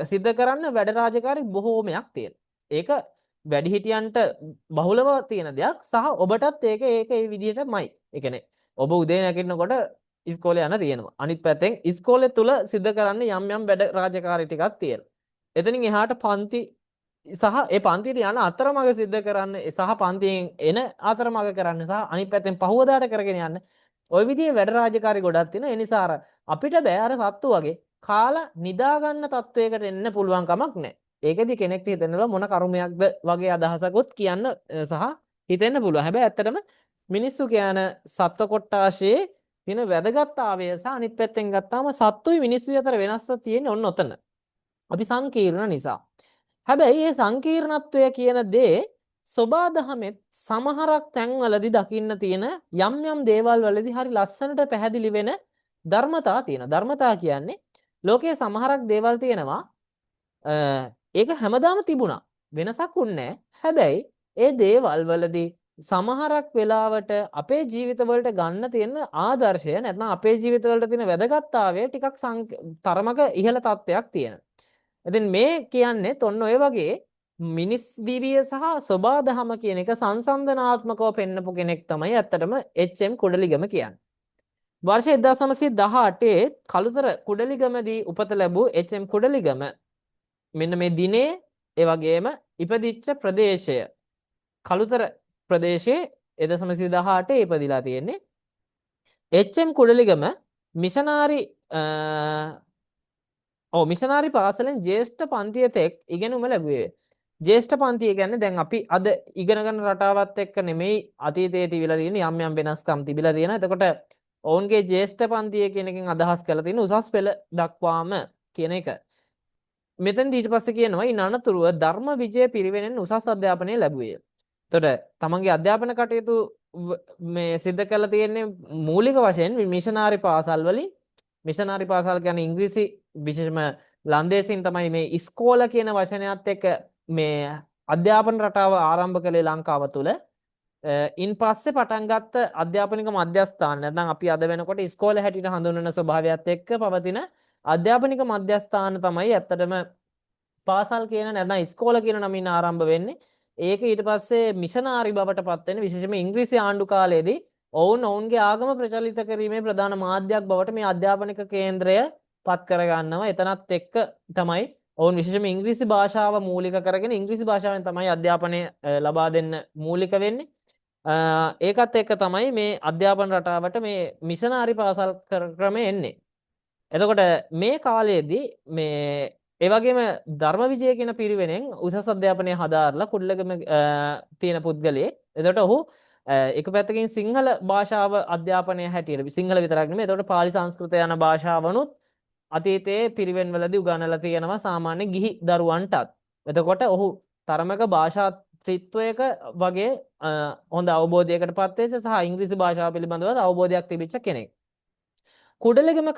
සිද්ධ කරන්න වැඩ රාජකාරි බොහෝමයක් තියෙනවා. ඒක වැඩිහිටියන්ට බහුලව තියෙන දෙයක් සහ ඔබටත් ඒක ඒ විදිහටමයි. ඒ කියන්නේ ඔබ උදේ නැගිටිනකොට ඉස්කෝලේ යන තියෙනවා. අනිත් පැත්තෙන් ඉස්කෝලේ තුල සිද්ධ කරන්න යම් යම් වැඩ රාජකාරි ටිකක් තියෙනවා. එතනින් එහාට පන්ති සහ ඒ පන්තියට යන අතරමඟ සිද්ධ කරන්න සහ පන්තියෙන් එන අතරමඟ කරන්න සහ අනිත් පැත්තෙන් පහුවදාට කරගෙන යන්න ওই විදිහේ වැඩ රාජකාරි ගොඩක් තියෙනවා. ඒ නිසා අර අපිට බෑ අර සත්තු වගේ කාලා නිදා ගන්න තත්වයකට එන්න පුළුවන් කමක් නැහැ. ඒකෙදි කෙනෙක්ට හිතෙනවා මොන කර්මයක්ද වගේ අදහසකුත් කියන්න සහ හිතෙන්න පුළුවන්. හැබැයි ඇත්තටම මිනිස්සු කියන සත්ව කොට්ටාශයේ තියෙන වැදගත්තාවය සහ අනිත් පැත්තෙන් ගත්තාම සත්තුයි මිනිස්සුයි අතර වෙනස තියෙන්නේ ඔන්න ඔතන. අපි සංකීර්ණ නිසා. හැබැයි මේ සංකීර්ණත්වය කියන දේ සෝබාදහමෙත් සමහරක් තැන්වලදී දකින්න තියෙන යම් යම් දේවල් වලදී හරි ලස්සනට පැහැදිලි වෙන ධර්මතා තියෙනවා. ධර්මතා කියන්නේ ලෝකයේ සමහරක් දේවල් තියෙනවා ඒක හැමදාම තිබුණා. වෙනසක් උන්නේ හැබැයි ඒ දේවල් වලදී සමහරක් වෙලාවට අපේ ජීවිතවලට ගන්න තියෙන ආදර්ශය නැත්නම් අපේ ජීවිතවලට තියෙන වැදගත්තාවය ටිකක් තරමක ඉහළ තත්ත්වයක් තියෙනවා. ඉතින් මේ කියන්නේ ඔන්න ඔය වගේ මිනිස් දිවිය සහ සෝබාදහම කියන එක සංසන්දනාත්මකව පෙන්නපු කෙනෙක් තමයි ඇත්තටම එච්.එම්. කුඩලිගම කියන්නේ. වර්ෂ 1918 කළුතර කුඩලිගමදී උපත ලැබූ එච්.එම්. කුඩලිගම මෙන්න මේ දිනේ ඒ වගේම ඉපදිච්ච ප්‍රදේශය කළුතර ප්‍රදේශයේ 1918 ඉපදිලා තියෙන්නේ. එච්.එම්. කුඩලිගම මිෂනාරි පාසලෙන් ජ්‍යෙෂ්ඨ පන්තිය තෙක් ඉගෙනුම ලැබුවේ. ජ්‍යෙෂ්ඨ පන්තිය කියන්නේ දැන් අපි අද ඉගෙන ගන්න රටාවත් එක්ක නෙමෙයි අතීතයේ තිබිලා තියෙන යම් යම් වෙනස්කම් තිබිලා තියෙනවා. එතකොට ඔවුන්ගේ ජ්‍යෙෂ්ඨ පන්තිය කියන එකෙන් අදහස් කරලා තියෙන උසස් පෙළ දක්වාම කියන එක. මෙතෙන්දී ඊට පස්සේ කියනවා ඊ අනතුරුව ධර්ම විජය පිරිවෙනෙන් උසස් අධ්‍යාපනය ලැබුවේ. එතකොට තමන්ගේ අධ්‍යාපන කටයුතු මේ සිද්ධ කරලා තියෙන්නේ මූලික වශයෙන් මිෂනාරි පාසල් වලින්. මිෂනාරි පාසල් කියන්නේ ඉංග්‍රීසි විශේෂම ලන්දේසින් තමයි මේ ඉස්කෝල කියන වචනයත් එක්ක මේ අධ්‍යාපන රටාව ආරම්භ කළේ ලංකාව තුළ. ඉන් පස්සේ පටන් ගත්ත අධ්‍යාපනික මධ්‍යස්ථාන නැත්නම් අපි අද වෙනකොට ඉස්කෝල හැටියට හඳුන්වන ස්වභාවයත් එක්ක පවතින අධ්‍යාපනික මධ්‍යස්ථාන තමයි ඇත්තටම පාසල් කියන නැත්නම් ඉස්කෝල කියන නමින් ආරම්භ වෙන්නේ. ඒක ඊට පස්සේ මිෂනාරි බවට පත් වෙන විශේෂයෙන්ම ඉංග්‍රීසි ආණ්ඩු කාලයේදී ඔවුන්ගේ ආගම ප්‍රචලිත කිරීමේ ප්‍රධාන මාධ්‍යයක් බවට මේ අධ්‍යාපනික කේන්ද්‍රය පත් කරගන්නවා. එතනත් එක්ක තමයි ඔවුන් විශේෂයෙන්ම ඉංග්‍රීසි භාෂාව මූලික කරගෙන ඉංග්‍රීසි භාෂාවෙන් තමයි අධ්‍යාපනය ලබා දෙන්න මූලික වෙන්නේ. ඒකත් එක්ක තමයි මේ අධ්‍යාපන රටාවට මේ මිෂනාරි පාසල් ක්‍රමය එන්නේ. එතකොට මේ කාලයේදී මේ ඒ වගේම ධර්ම විජය කියන පිරිවෙනෙන් උසස් අධ්‍යාපනය හදාarලා කුඩලගම තියෙන පුද්ගලයෙක්. එතකොට ඔහු එක පැත්තකින් සිංහල භාෂාව අධ්‍යාපනය හැටියට සිංහල විතරක් නෙමෙයි එතකොට පාලි සංස්කෘත යන භාෂාවනුත් අතීතයේ පිරිවෙන් වලදී උගන්වලා තියෙනවා සාමාන්‍ය ගිහි දරුවන්ටත්. එතකොට ඔහු තරමක භාෂා ත්‍රිත්වයක වගේ හොඳ අවබෝධයකට පත් වෙච්ච සහ ඉංග්‍රීසි භාෂාව පිළිබඳව අවබෝධයක් තිබිච්ච කෙනෙක්. කුඩලගම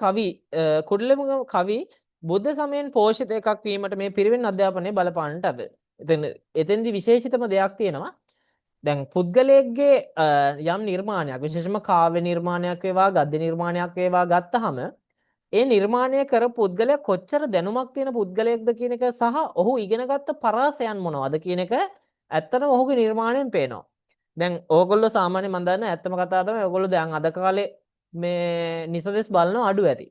කවි බුද්ධ සමයෙන් පෝෂිත එකක් වීමට මේ පිරිවෙන් අධ්‍යාපනය බලපාන්නට අද. එතෙන්දි විශේෂිතම දෙයක් තියෙනවා. දැන් පුද්ගලයෙක්ගේ යම් නිර්මාණයක් විශේෂම කාව්‍ය නිර්මාණයක් වේවා ගද්‍ය නිර්මාණයක් වේවා ගත්තහම ඒ නිර්මාණය කර පුද්ගලයා කොච්චර දැනුමක් තියෙන පුද්ගලයෙක්ද කියන එක සහ ඔහු ඉගෙනගත්ත පරාසයන් මොනවද කියන එක ඇත්තටම ඔහුගේ නිර්මාණයෙන් පේනවා. දැන් ඕගොල්ලෝ සාමාන්‍ය මම දන්න ඇත්තම කතාව තමයි ඕගොල්ලෝ දැන් අද කාලේ මේ නිසදෙස් බලනවා අඩු ඇති.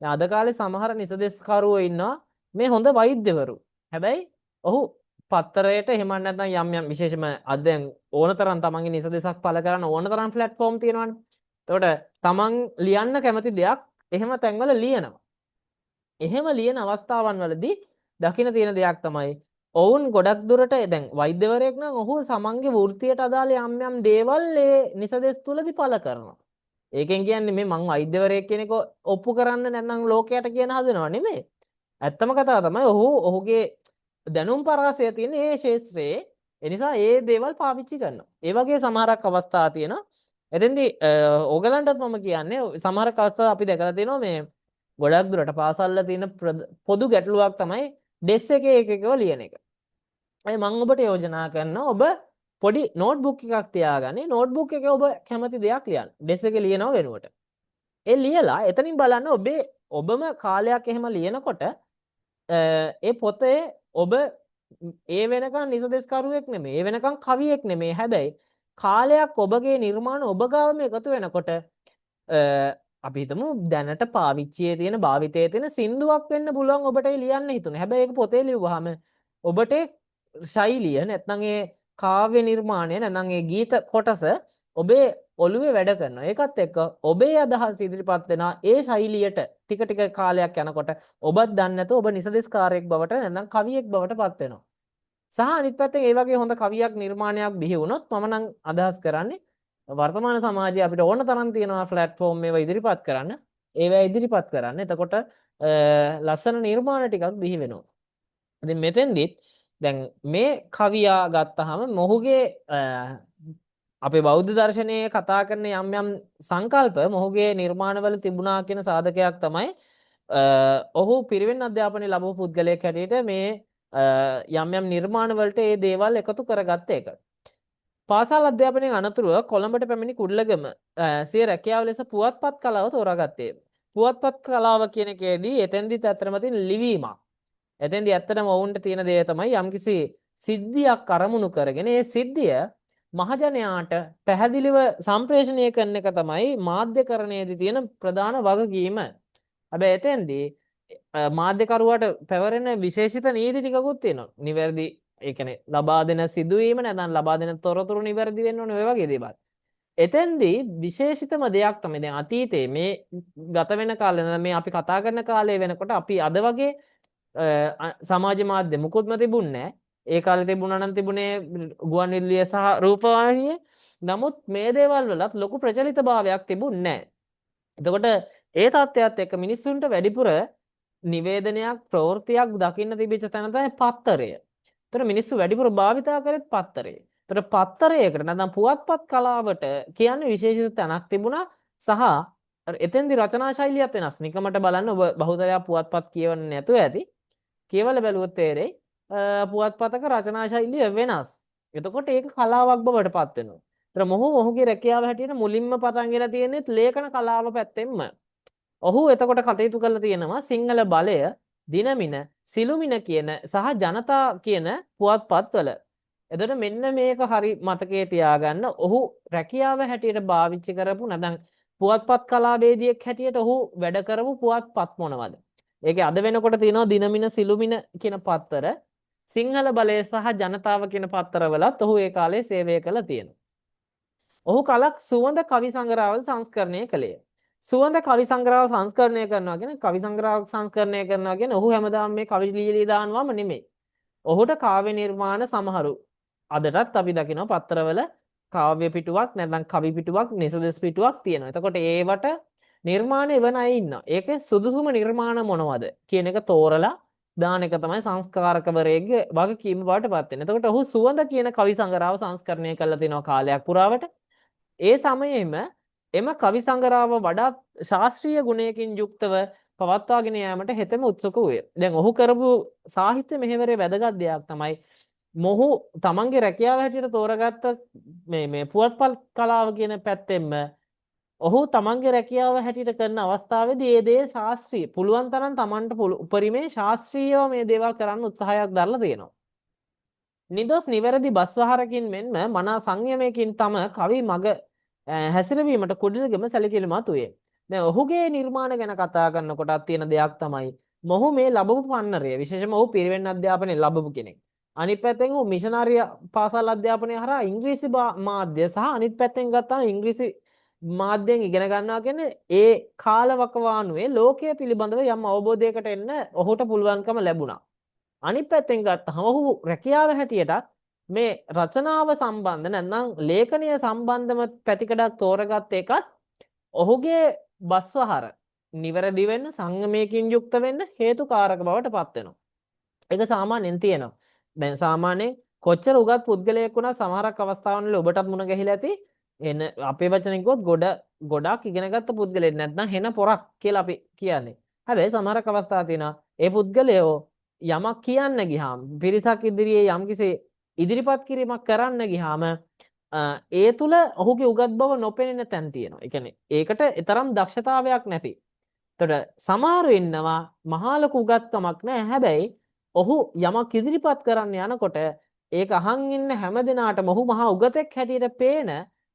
දැන් අද කාලේ සමහර නිසදෙස්කරුවෝ ඉන්නවා මේ හොඳ වෛද්‍යවරු. හැබැයි ඔහු පත්තරයට එහෙම නැත්නම් යම් විශේෂම අද දැන් ඕනතරම් තමන්ගේ නිසදෙසක් පළ කරන ඕනතරම් platform තියෙනවානේ. එතකොට තමන් ලියන්න කැමති දෙයක් එහෙම තැන්වල ලියනවා. එහෙම ලියන අවස්ථාවන් වලදී දකින්න තියෙන දෙයක් තමයි ඔවුන් ගොඩක් දුරට දැන් වෛද්‍යවරයෙක් නම් ඔහු තමන්ගේ වෘත්තියට අදාළ යම් දේවල් ඒ නිසදෙස් තුලදී පළ කරනවා. ඒකෙන් කියන්නේ මේ මං වෛද්‍යවරයෙක් කෙනෙක් ඔප්පු කරන්න නැත්නම් ලෝකයට කියන හදනව නෙමෙයි. ඇත්තම කතාව තමයි ඔහුගේ දැනුම් පරාසය තියෙන මේ ශාස්ත්‍රයේ ඒ නිසා ඒ දේවල් පාවිච්චි කරනවා. ඒ වගේ සමහරක් අවස්ථා තියෙනවා. එතෙන්දී ඕගලන්ටත් මම කියන්නේ සමහරක් අවස්ථා අපි දැකලා තියෙනවා මේ ගොඩක් දුරට පාසල්වල තියෙන පොදු ගැටලුවක් තමයි ඩෙස් එකේ එකව ලියන එක. අය මම ඔබට යෝජනා කරනවා ඔබ පොඩි නෝට්බුක් එකක් තියාගන්න. නෝට්බුක් එකේ ඔබ කැමති දෙයක් ලියන්න. ඩෙස් එකේ ලියනව වෙනුවට. ඒ ලියලා එතනින් බලන්න ඔබම කාලයක් එහෙම ලියනකොට ඒ පොතේ ඔබ ඒ වෙනකන් නිසදෙස්කරුවෙක් නෙමෙයි. ඒ වෙනකන් කවියෙක් නෙමෙයි. හැබැයි කාලයක් ඔබගේ නිර්මාණ ඔබ ගාවම එකතු වෙනකොට අපි හිතමු දැනට පාවිච්චියේ තියෙන භාවිතයේ තියෙන සින්දුවක් වෙන්න පුළුවන් ඔබට ලියන්න හිතුනේ. හැබැයි ඒක පොතේ ලියුවාම ඔබට ශෛලිය නැත්නම් ඒ කාව්‍ය නිර්මාණය නැත්නම් ඒ ගීත කොටස ඔබේ ඔළුවේ වැඩ කරනවා. ඒකත් එක්ක ඔබේ අදහස් ඉදිරිපත් වෙන ඒ ශෛලියට ටික ටික කාලයක් යනකොට ඔබත් දන්නේ නැතුව ඔබ නිසදෙස්කාරයෙක් බවට නැත්නම් කවියෙක් බවට පත් වෙනවා. සහ අනිත් පැත්තෙන් ඒ වගේ හොඳ කවියක් නිර්මාණයක් බිහි වුණොත් මම නම් අදහස් කරන්නේ වර්තමාන සමාජයේ අපිට ඕන තරම් තියෙනවා ප්ලැට්ෆෝම් මේවා ඉදිරිපත් කරන්න. ඒවා ඉදිරිපත් කරන්න. එතකොට ලස්සන නිර්මාණ ටිකක් බිහි වෙනවා. ඉතින් මෙතෙන්දිත් දැන් මේ කවියා ගත්තහම මොහුගේ අපේ බෞද්ධ දර්ශනයේ කතා කරන යම් යම් සංකල්ප මොහුගේ නිර්මාණවල තිබුණා කියන සාධකයක් තමයි ඔහු පිරිවෙන් අධ්‍යාපනය ලැබුව පුද්ගලයෙක් හැටියට මේ යම් යම් නිර්මාණවලට ඒ දේවල් එකතු කරගත්ත එක. පාසල් අධ්‍යාපනයෙන් අනතුරුව කොළඹට පැමිණි කුඩලගම සිය රැකියාව ලෙස පුවත්පත් කලාව තෝරාගත්තේ. පුවත්පත් කලාව කියන එකේදී එතෙන්දිත් ඇත්තටම තියෙන ලිවීමක්. එතෙන්දී ඇත්තටම ඔවුන්ට තියෙන දේ තමයි යම්කිසි සිද්ධියක් අරමුණු කරගෙන ඒ සිද්ධිය මහජනයාට පැහැදිලිව සම්ප්‍රේෂණය කරන එක තමයි මාධ්‍යකරණයේදී තියෙන ප්‍රධාන වගකීම. හැබැයි එතෙන්දී මාධ්‍යකරුවාට පැවරෙන විශේෂිත නීති ටිකකුත් තියෙනවා. නිවැරදි ඒ කියන්නේ ලබා දෙන සිදුවීම නැත්නම් ලබා දෙන තොරතුරු නිවැරදි වෙන්න ඕනේ ඔය වගේ දේවල්. එතෙන්දී විශේෂිතම දෙයක් තමයි දැන් අතීතයේ මේ ගත වෙන කාලේ මේ අපි කතා කරන කාලේ වෙනකොට අපි අද වගේ සමාජ මාධ්‍ය මුකුත්ම තිබුණේ නැහැ. ඒ කාලේ තිබුණා නම් තිබුණේ ගුවන්විදුලිය සහ රූපවාහිනිය. නමුත් මේ දේවල් වලත් ලොකු ප්‍රචලිතභාවයක් තිබුණේ නැහැ. එතකොට ඒ තත්ත්වයට එක්ක මිනිස්සුන්ට වැඩිපුර නිවේදනයක් ප්‍රවෘත්තියක් දකින්න තිබිච්ච තැන තමයි පත්තරය. ඒතර මිනිස්සු වැඩිපුර භාවිතා කරෙත් පත්තරය. ඒතර පත්තරයකට නැත්නම් පුවත්පත් කලාවට කියන්නේ විශේෂිත තැනක් තිබුණා සහ එතෙන්දි රචනා ශෛලියත් වෙනස්. නිකමට බලන්න ඔබ බහුතරයක් පුවත්පත් කියවන්නේ නැතුව ඇති. කියවල බැලුවොත් තේරෙයි පුවත්පතක රචනා ශෛලිය වෙනස්. එතකොට ඒක කලාවක් බවට පත් වෙනවා. ඒතර මොහුගේ රැකියාව හැටියට මුලින්ම පටන් ගෙන තියෙන්නේ ලේඛන කලාව පැත්තෙන්ම. ඔහු එතකොට කටයුතු කරලා තියෙනවා සිංහල බලය, දිනමින, සිළුමින කියන සහ ජනතා කියන පුවත්පත්වල. එතකොට මෙන්න මේක හරි මතකයේ තියාගන්න. ඔහු රැකියාව හැටියට භාවිතා කරපු නැත්නම් පුවත්පත් කලාවේදියෙක් හැටියට ඔහු වැඩ කරපු පුවත්පත් මොනවද? ඒකේ අද වෙනකොට තියෙනවා දිනමින, සිළුමින කියන පත්තර, සිංහල බලය සහ ජනතාව කියන පත්තරවලත් ඔහු ඒ කාලේ සේවය කළා තියෙනවා. ඔහු කලක් සුවඳ කවි සංග්‍රහවල සංස්කරණය කළේ. සුවඳ කවි සංග්‍රහව සංස්කරණය කරනවා කියන්නේ කවි සංග්‍රහයක් සංස්කරණය කරනවා කියන්නේ ඔහු හැමදාම මේ කවි ලියලි දානවම නෙමෙයි. ඔහුට කාව්‍ය නිර්මාණ සමහරු අදටත් අපි දකිනවා පත්තරවල කාව්‍ය පිටුවක් නැත්නම් කවි පිටුවක් නිසදෙස් පිටුවක් තියෙනවා. එතකොට ඒවට නිර්මාණ එවන අය ඉන්නවා. ඒකේ සුදුසුම නිර්මාණ මොනවද කියන එක තෝරලා දාන එක තමයි සංස්කාරකවරයෙක්ගේ වගකීම බවට පත් වෙන්නේ. එතකොට ඔහු සුවඳ කියන කවි සංග්‍රහව සංස්කරණය කරලා තිනවා කාලයක් පුරාවට. ඒ සමයේම එම කවි සංග්‍රහව වඩාත් ශාස්ත්‍රීය ගුණයකින් යුක්තව පවත්වාගෙන යාමට හෙතෙම උත්සුක වූයේ. දැන් ඔහු කරපු සාහිත්‍ය මෙහෙවරේ වැදගත් දෙයක් තමයි මොහු තමන්ගේ රැකියාව හැටියට තෝරගත්ත මේ පුවත්පත් කලාව කියන පැත්තෙන්ම ඔහු තමන්ගේ රැකියාව හැටියට කරන අවස්ථාවේදී ඒ දේ ශාස්ත්‍රීය පුළුවන් තරම් තමන්ට උපරිමේ ශාස්ත්‍රීයව මේ දේවල් කරන්න උත්සාහයක් දරලා තියෙනවා. නිදොස් නිවැරදි බස්වහරකින් මෙන්ම මනා සංයමයකින් තම කවි මග හැසිරවීමට කුඩලගම සැලකිලිමත් වූයේ. දැන් ඔහුගේ නිර්මාණ ගැන කතා කරනකොටත් තියෙන දෙයක් තමයි මොහු මේ ලැබපු පන්නරය විශේෂයෙන්ම ඔහු පිරිවෙන් අධ්‍යාපනය ලැබපු කෙනෙක්. අනිත් පැත්තෙන් ඔහු මිෂනාරි පාසල් අධ්‍යාපනය හරහා ඉංග්‍රීසි මාධ්‍ය සහ අනිත් පැත්තෙන් ගත්තාම ඉංග්‍රීසි මාධ්‍යයෙන් ඉගෙන ගන්නවා කියන්නේ ඒ කාලවකවානුවේ ලෝකය පිළිබඳව යම් අවබෝධයකට එන්න ඔහුට පුළුවන්කම ලැබුණා. අනිත් පැත්තෙන් ගත්තහම ඔහු රැකියාව හැටියට මේ රචනාව සම්බන්ධ නැත්නම් ලේඛනය සම්බන්ධම පැතිකඩක් තෝරගත්ත එකත් ඔහුගේ බස්වහර නිවැරදි වෙන්න සංගමයකින් යුක්ත වෙන්න හේතුකාරක බවට පත් වෙනවා. ඒක සාමාන්‍යයෙන් තියෙනවා. දැන් සාමාන්‍යයෙන් කොච්චර උගත් පුද්ගලයෙක් වුණා සමහරක් අවස්ථාවන්වල ඔබටත් මුණ ගැහිලා ඇති එන අපේ වචනෙන් කිව්වොත් ගොඩක් ඉගෙනගත්ත පුද්ගලයෙක් නැත්නම් හෙන පොරක් කියලා අපි කියන්නේ. හැබැයි සමහරක් අවස්ථා තියෙනවා ඒ පුද්ගලයෝ යමක් කියන්න ගියාම පිරිසක් ඉදිරියේ යම්කිසි ඉදිරිපත් කිරීමක් කරන්න ගියාම ඒ තුල ඔහුගේ උගත් බව නොපෙනෙන තැන් තියෙනවා. ඒ කියන්නේ ඒකට තරම් දක්ෂතාවයක් නැති. එතකොට සමහරු ඉන්නවා මහා ලොකු උගත්කමක් නැහැ. හැබැයි ඔහු යමක් ඉදිරිපත් කරන්න යනකොට ඒක අහන් ඉන්න හැම දිනාටම ඔහු මහා උගතෙක් හැටියට පේන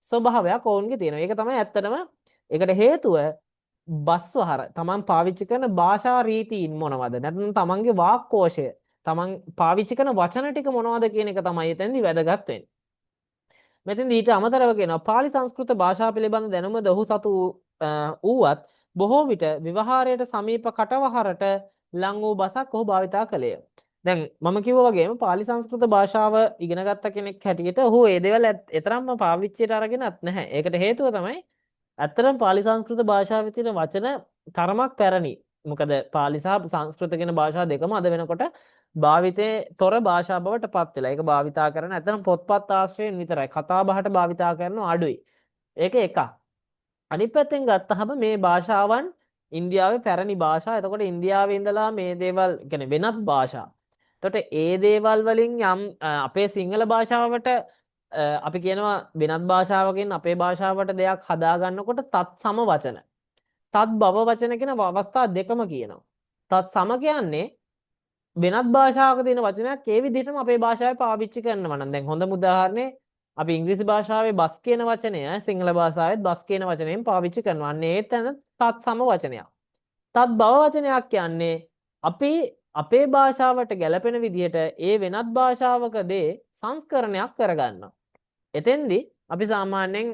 ස්වභාවයක් ඔවුන්ගේ තියෙනවා. ඒක තමයි ඇත්තටම ඒකට හේතුව බස්වහර තමන් පාවිච්චි කරන භාෂා රීතීන් මොනවද? නැත්නම් තමන්ගේ වාක්කෝෂය තමන් පාවිච්චි කරන වචන ටික මොනවද කියන එක තමයි එතෙන්දි වැදගත් වෙන්නේ. මෙතෙන්දී ඊට අමතරව කියනවා පාලි සංස්කෘත භාෂා පිළිබඳ දැනුමද ඔහු සතු වූවත් බොහෝ විට ව්‍යවහාරයට සමීප කටවහරට ලං වූ බසක් ඔහු භාවිතා කළේය. දැන් මම කිව්වා වගේම පාලි සංස්කෘත භාෂාව ඉගෙන ගත්ත කෙනෙක් හැටියට ඔහු ඒ දේවල් එතරම්ම පාවිච්චියට අරගෙනත් නැහැ. ඒකට හේතුව තමයි ඇත්තටම පාලි සංස්කෘත භාෂාවේ තියෙන වචන තරමක් පැරණි. මොකද පාලි සහ සංස්කෘත කියන භාෂා දෙකම අද වෙනකොට භාවිතේ තොර භාෂා බවට පත් වෙලා. ඒක භාවිතා කරන ඇත්තටම පොත්පත් ආශ්‍රයෙන් විතරයි. කතා බහට භාවිතා කරන අඩුයි. ඒක එකක්. අනිත් පැත්තෙන් ගත්තහම මේ භාෂාවන් ඉන්දියාවේ පැරණි භාෂා. එතකොට ඉන්දියාවේ ඉඳලා මේ දේවල් කියන්නේ වෙනත් භාෂා. එතකොට ඒ දේවල් වලින් යම් අපේ සිංහල භාෂාවට අපි කියනවා වෙනත් භාෂාවකින් අපේ භාෂාවට දෙයක් හදා ගන්නකොට තත් සම වචන. තත් බව වචන කියන අවස්ථා දෙකම කියනවා. තත් සම කියන්නේ වෙනත් භාෂාවක තියෙන වචනයක් ඒ විදිහටම අපේ භාෂාවේ පාවිච්චි කරනවා නම් දැන් හොඳම උදාහරණේ අපි ඉංග්‍රීසි භාෂාවේ බස් කියන වචනය සිංහල භාෂාවෙත් බස් කියන වචනයෙන් පාවිච්චි කරනවා. අන්න ඒ තැන තත් සම වචනයක්. තත් බව වචනයක් කියන්නේ අපි අපේ භාෂාවට ගැලපෙන විදිහට ඒ වෙනත් භාෂාවක දේ සංස්කරණයක් කරගන්නවා. එතෙන්දී අපි සාමාන්‍යයෙන්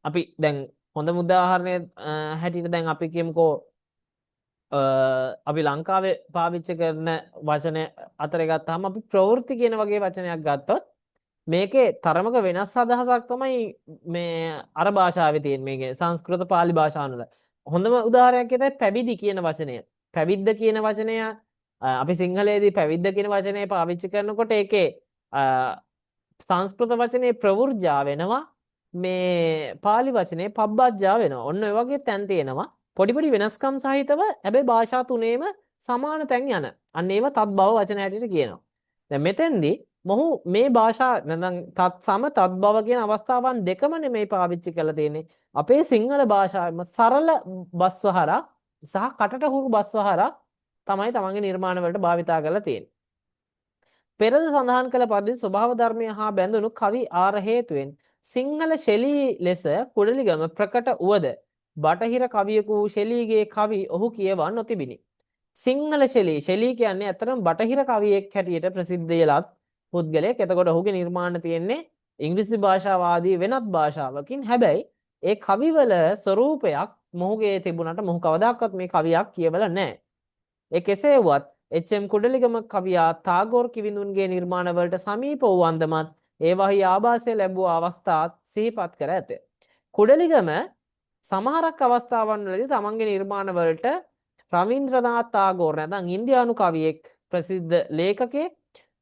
අපි දැන් හොඳ උදාහරණය හැටියට දැන් අපි කියමුකෝ අපි ලංකාවේ පාවිච්චි කරන වචන අතරේ ගත්තාම අපි ප්‍රවෘත්ති කියන වගේ වචනයක් ගත්තොත් මේකේ තරමක වෙනස් අදහසක් තමයි මේ අර භාෂාවේ තියෙන මේකේ සංස්කෘත පාලි භාෂාවල. හොඳම උදාහරණයක් තමයි පැවිදි කියන වචනය. පැවිද්ද කියන වචනය අපි සිංහලයේදී පැවිද්ද කියන වචනය පාවිච්චි කරනකොට ඒකේ සංස්කෘත වචනේ ප්‍රවෘජ්ජා වෙනවා මේ පාලි වචනේ පබ්බජ්ජා වෙනවා. ඔන්න ඔය වගේ තැන් තියෙනවා. පොඩි පොඩි වෙනස්කම් සහිතව හැබැයි භාෂා තුනේම සමාන තැන් යන. අන්න ඒව තත් බව වචන හැටියට කියනවා. දැන් මෙතෙන්දී මොහු මේ භාෂා නැත්නම් තත් සම තත් බව කියන අවස්ථාවන් දෙකම නෙමෙයි පාවිච්චි කරලා තියෙන්නේ. අපේ සිංහල භාෂාවෙම සරල බස්වහරක් සහ කටට හුරු බස්වහරක් තමයි තමන්ගේ නිර්මාණ වලට භාවිතා කරලා තියෙන්නේ. පෙරද සඳහන් කළ පරිදි ස්වභාව ධර්මය හා බැඳුණු කවි ආර හේතුවෙන් සිංහල ශෙලී ලෙස කුඩලිගම ප්‍රකට වුවද බටහිර කවියෙකු ශෙලීගේ කවි ඔහු කියවා නොතිබිනි. සිංහල ශෙලී කියන්නේ ඇත්තටම බටහිර කවියෙක් හැටියට ප්‍රසිද්ධ වෙලත් පුද්ගලයෙක්. එතකොට ඔහුගේ නිර්මාණ තියෙන්නේ ඉංග්‍රීසි භාෂාව ආදී වෙනත් භාෂාවකින්. හැබැයි ඒ කවිවල ස්වරූපයක් මොහුගේ තිබුණාට මොහු කවදාකවත් මේ කවියක් කියවලා නැහැ. ඒ කෙසේ වුවත් එච්.එම්. කුඩලිගම කවියා තාගෝර් කිවිඳුන්ගේ නිර්මාණ වලට සමීප වූ අන්දමත් ඒවාහි ආభాසය ලැබුව අවස්ථාත් සිහිපත් කර ඇත. කුඩලිගම සමහරක් අවස්ථාවන් වලදී තමන්ගේ නිර්මාණ වලට රවීන්ද්‍රනාත් ටාගෝර් නැත්නම් ඉන්දියානු කවියෙක් ප්‍රසිද්ධ ලේඛකයෙක්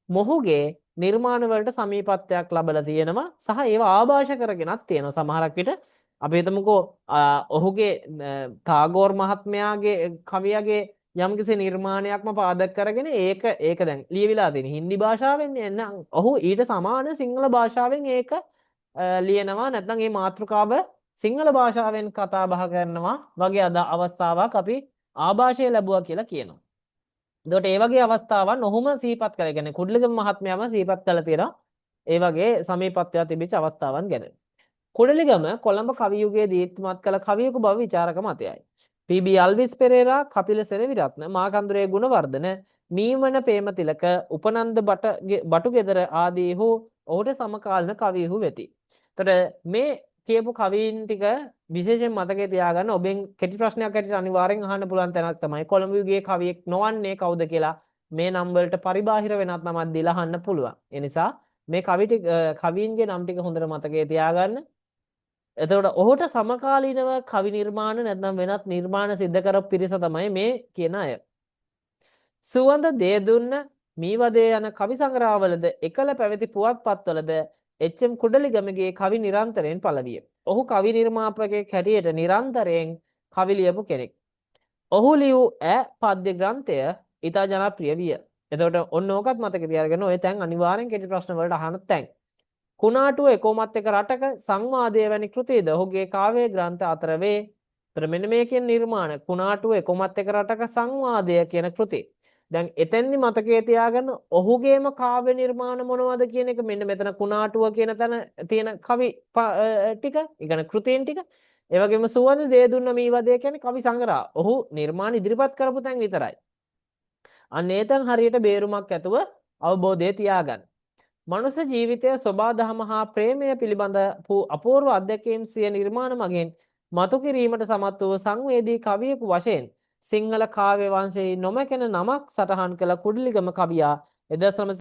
මොහුගේ නිර්මාණ වලට සමීපත්වයක් ලැබලා තියෙනවා සහ ඒවා ආభాෂ කරගෙනත් තියෙනවා. සමහරක් විට අපි හිතමුකෝ ඔහුගේ ටාගෝර් මහත්මයාගේ කවියගේ යම්කිසි නිර්මාණයක්ම පාදක කරගෙන ඒක දැන් ලියවිලා තියෙන හින්දි භාෂාවෙන් එන්න ඔහු ඊට සමාන සිංහල භාෂාවෙන් ඒක ලියනවා නැත්නම් මේ මාතෘකාව සිංහල භාෂාවෙන් කතා බහ කරනවා වගේ අවස්ථාවක් අපි ආభాෂය ලැබුවා කියලා කියනවා. එතකොට ඒ වගේ අවස්ථාවන් ඔහුම සිහිපත් කරලා කියන්නේ කුඩලිගම මහත්මයාම සිහිපත් කරලා තියෙනවා. ඒ වගේ සමීපත්වය තිබිච්ච අවස්ථාවන් ගැන. කුඩලිගම කොළඹ කවි යුගයේ දීප්තිමත් කළ කවියෙකු බව විචාරක මතයයි. පී.බී. අල්විස් පෙරේරා, කපිල සෙනවිරත්න, මාකන්දුරේ ගුණවර්ධන, මීමන ප්‍රේමතිලක, උපනන්ද බටුගෙදර ආදී ඔහුට සමකාලීන කවිහු වෙති. එතකොට මේ කියපු කවීන් ටික විශේෂයෙන් මතකයේ තියාගන්න. ඔබෙන් කෙටි ප්‍රශ්නයක් හැටියට අනිවාර්යෙන් අහන්න පුළුවන් තැනක් තමයි කොළඹ යුගයේ කවියෙක් නොවන්නේ කවුද කියලා මේ නම් වලට පරිබාහිර වෙනත් නමක් දීලා අහන්න පුළුවන්. ඒ නිසා මේ කවීන්ගේ නම් ටික හොඳට මතකයේ තියාගන්න. එතකොට ඔහුට සමකාලීනව කවි නිර්මාණ නැත්නම් වෙනත් නිර්මාණ සිද්ධ කරපු පිරිස තමයි මේ කියන අය. සුවඳ දේදුන්න මීවදේ යන කවි සංග්‍රහවලද එකල පැවති පුවත්පත්වලද එච්.එම්. කුඩලිගමගේ කවි නිරන්තරයෙන් පළවිය. ඔහු කවි නිර්මාපකයෙක් හැටියට නිරන්තරයෙන් කවි ලියපු කෙනෙක්. ඔහු ලියූ පද්‍ය ග්‍රන්ථය ඉතා ජනප්‍රිය විය. එතකොට ඔන්න ඕකත් මතක තියාගන්න. ඔය තැන් අනිවාර්යෙන් කෙටි ප්‍රශ්න වලට අහන තැන්. කුණාටුව එකෝමත් එක රටක සංවාදය වැනි කෘතිද ඔහුගේ කාව්‍ය ග්‍රන්ථ අතර වේ. ඒතර මෙන්න මේ කියන නිර්මාණ කුණාටුව එකෝමත් එක රටක සංවාදය කියන කෘතිය. දැන් එතෙන්දි මතකයේ තියාගන්න ඔහුගේම කාව්‍ය නිර්මාණ මොනවද කියන එක මෙන්න මෙතන කුණාටුව කියන තැන තියෙන කවි ටික, ඒ කියන්නේ කෘතීන් ටික. ඒ වගේම සුවඳ දේ දුන්න මීවදේ කියන්නේ කවි සංග්‍රහ. ඔහු නිර්මාණ ඉදිරිපත් කරපු තැන් විතරයි. අන්න ඒතන් හරියට බේරුමක් ඇතුව අවබෝධය තියාගන්න. මනුෂ්‍ය ජීවිතය සොබාදහම හා ප්‍රේමය පිළිබඳ අපූර්ව අත්දැකීම් සිය නිර්මාණ මගින් මතු කිරීමට සමත් වූ සංවේදී කවියෙකු වශයෙන් සිංහල කාව්‍ය වංශයේ නොමැකෙන නමක් සටහන් කළ කුඩලිගම කවියා 1900